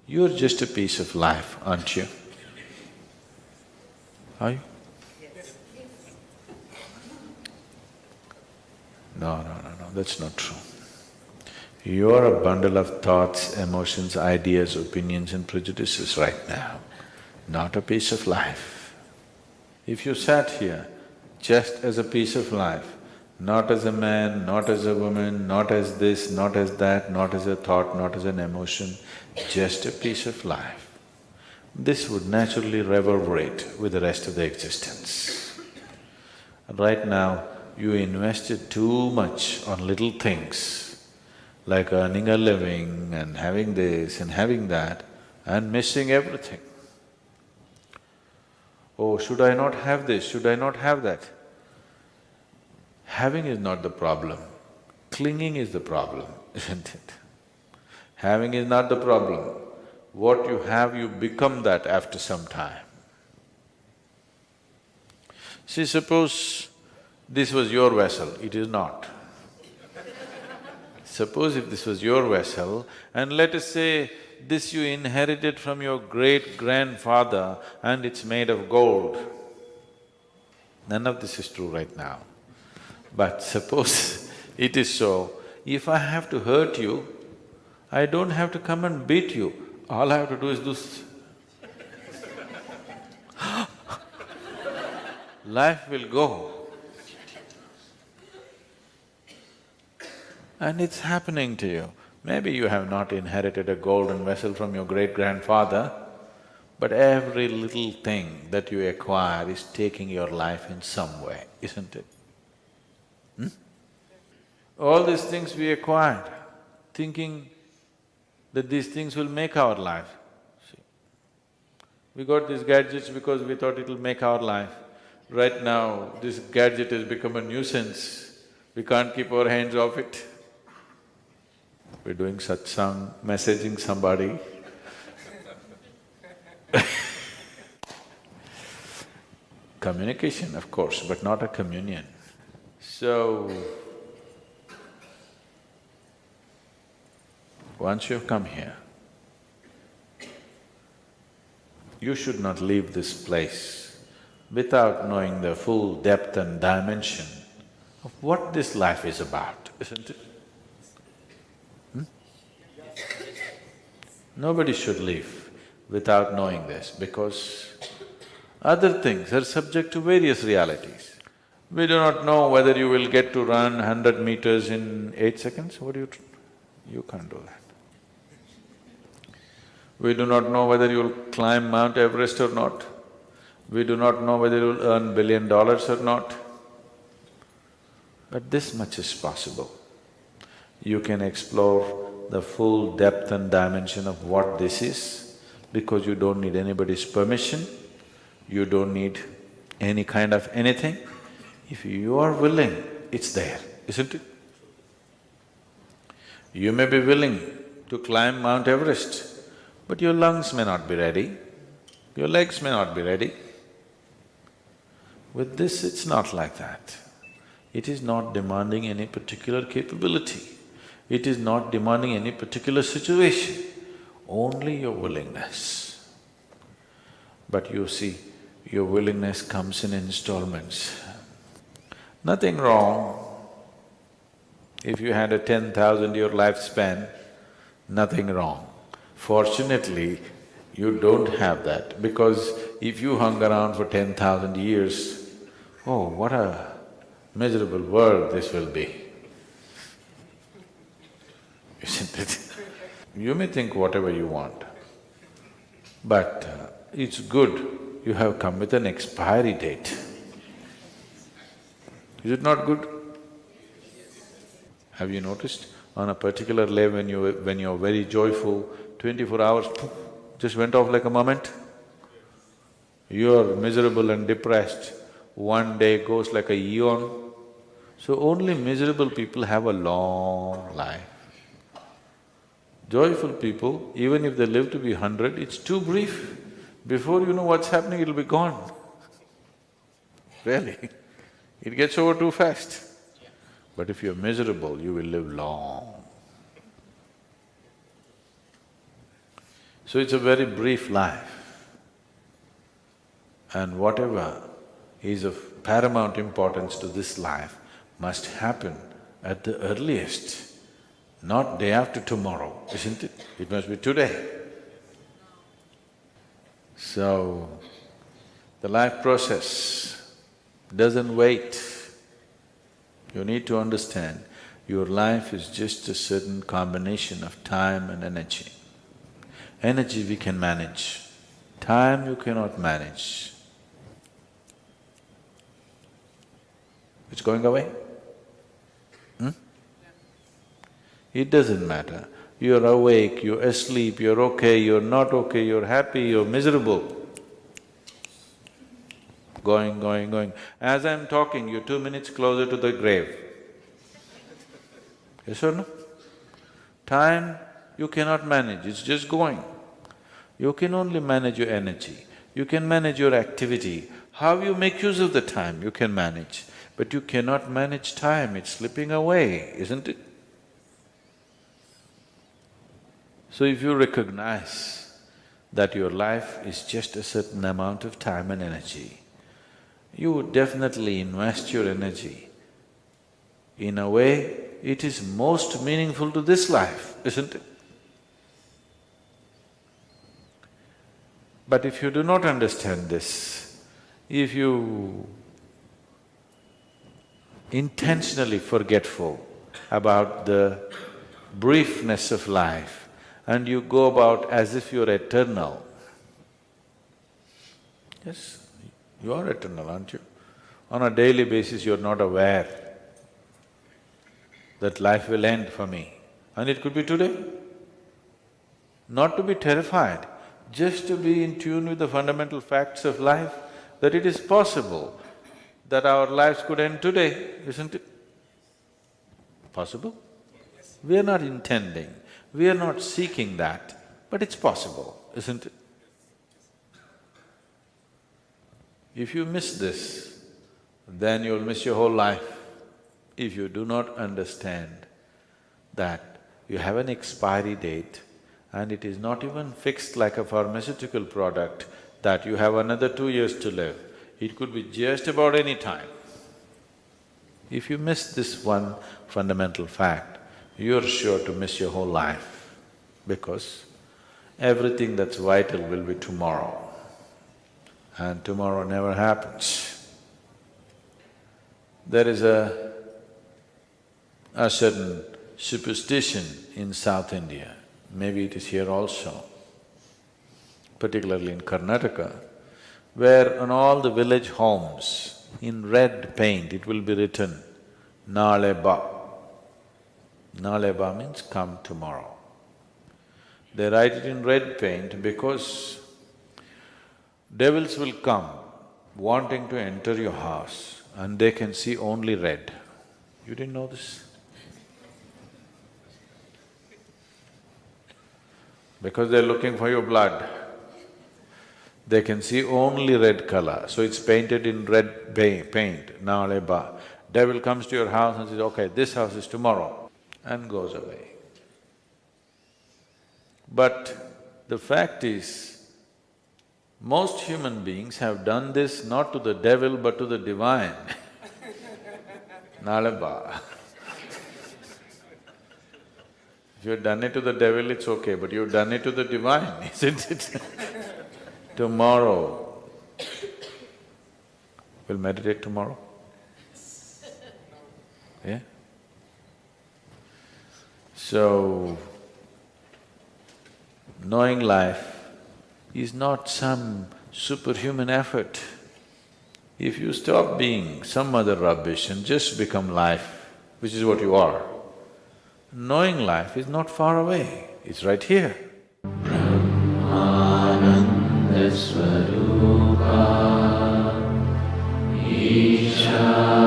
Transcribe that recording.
You're just a piece of life, aren't you? Are you? No, that's not true. You're a bundle of thoughts, emotions, ideas, opinions and prejudices right now, not a piece of life. If you sat here just as a piece of life, not as a man, not as a woman, not as this, not as that, not as a thought, not as an emotion, just a piece of life, this would naturally reverberate with the rest of the existence. Right now, you invested too much on little things, like earning a living and having this and having that, and missing everything. Oh, should I not have this, should I not have that? Having is not the problem, clinging is the problem, isn't it? Having is not the problem. What you have, you become that after some time. See, suppose this was your vessel, it is not. Suppose if this was your vessel, and let us say this you inherited from your great-grandfather and it's made of gold. None of this is true right now. But suppose it is so, if I have to hurt you, I don't have to come and beat you, all I have to do is this. Life will go. And it's happening to you. Maybe you have not inherited a golden vessel from your great-grandfather, but every little thing that you acquire is taking your life in some way, isn't it? All these things we acquired, thinking that these things will make our life. See, we got these gadgets because we thought it'll make our life. Right now, this gadget has become a nuisance, we can't keep our hands off it. We're doing satsang, messaging somebody. Communication, of course, but not a communion. So, once you've come here, you should not leave this place without knowing the full depth and dimension of what this life is about, isn't it? Nobody should leave without knowing this, because other things are subject to various realities. We do not know whether you will get to run 100 meters in 8 seconds, what do you… you can't do that. We do not know whether you'll climb Mount Everest or not. We do not know whether you'll earn $1 billion or not. But this much is possible. You can explore the full depth and dimension of what this is, because you don't need anybody's permission, you don't need any kind of anything. If you are willing, it's there, isn't it? You may be willing to climb Mount Everest, but your lungs may not be ready, your legs may not be ready. With this, it's not like that. It is not demanding any particular capability. It is not demanding any particular situation, only your willingness. But you see, your willingness comes in installments. Nothing wrong if you had a 10,000-year lifespan, nothing wrong. Fortunately, you don't have that, because if you hung around for 10,000 years, oh, what a miserable world this will be, isn't it? You may think whatever you want, but it's good you have come with an expiry date. Is it not good? Have you noticed, on a particular day when you're very joyful, 24 hours, poof, just went off like a moment? You're miserable and depressed, one day goes like a eon. So only miserable people have a long life. Joyful people, even if they live to be 100, it's too brief. Before you know what's happening, it'll be gone. Really, it gets over too fast. But if you're miserable, you will live long. So So it's a very brief life. And whatever is of paramount importance to this life must happen at the earliest, not day after tomorrow, isn't it? It must be today. So, the life process doesn't wait. You need to understand, your life is just a certain combination of time and energy. Energy we can manage, time you cannot manage. It's going away? It doesn't matter. You're awake, you're asleep, you're okay, you're not okay, you're happy, you're miserable. Going, going, going. As I'm talking, you're 2 minutes closer to the grave. Yes or no? Time you cannot manage, it's just going. You can only manage your energy, you can manage your activity. How you make use of the time, you can manage. But you cannot manage time, it's slipping away, isn't it? So if you recognize that your life is just a certain amount of time and energy, you would definitely invest your energy in a way it is most meaningful to this life, isn't it? But if you do not understand this, if you intentionally forgetful about the briefness of life, and you go about as if you're eternal. Yes, you are eternal, aren't you? On a daily basis you're not aware that life will end for me, and it could be today. Not to be terrified, just to be in tune with the fundamental facts of life, that it is possible that our lives could end today, isn't it? Possible? We are not intending, we are not seeking that, but it's possible, isn't it? If you miss this, then you'll miss your whole life. If you do not understand that you have an expiry date and it is not even fixed like a pharmaceutical product that you have another 2 years to live, it could be just about any time. If you miss this one fundamental fact, you're sure to miss your whole life, because everything that's vital will be tomorrow, and tomorrow never happens. There is a certain superstition in South India, maybe it is here also, particularly in Karnataka, where on all the village homes, in red paint, it will be written, Nale Ba. Nale Ba means come tomorrow. They write it in red paint because devils will come wanting to enter your house and they can see only red. You didn't know this? Because they're looking for your blood. They can see only red color, so it's painted in red paint, Nale Ba. Devil comes to your house and says, okay, this house is tomorrow, and goes away. But the fact is, most human beings have done this not to the devil but to the divine. Nale Ba. If you've done it to the devil, it's okay, but you've done it to the divine, isn't it? Tomorrow. We'll meditate tomorrow? Yeah? So, knowing life is not some superhuman effort. If you stop being some other rubbish and just become life, which is what you are, knowing life is not far away, it's right here. Swarupa Isha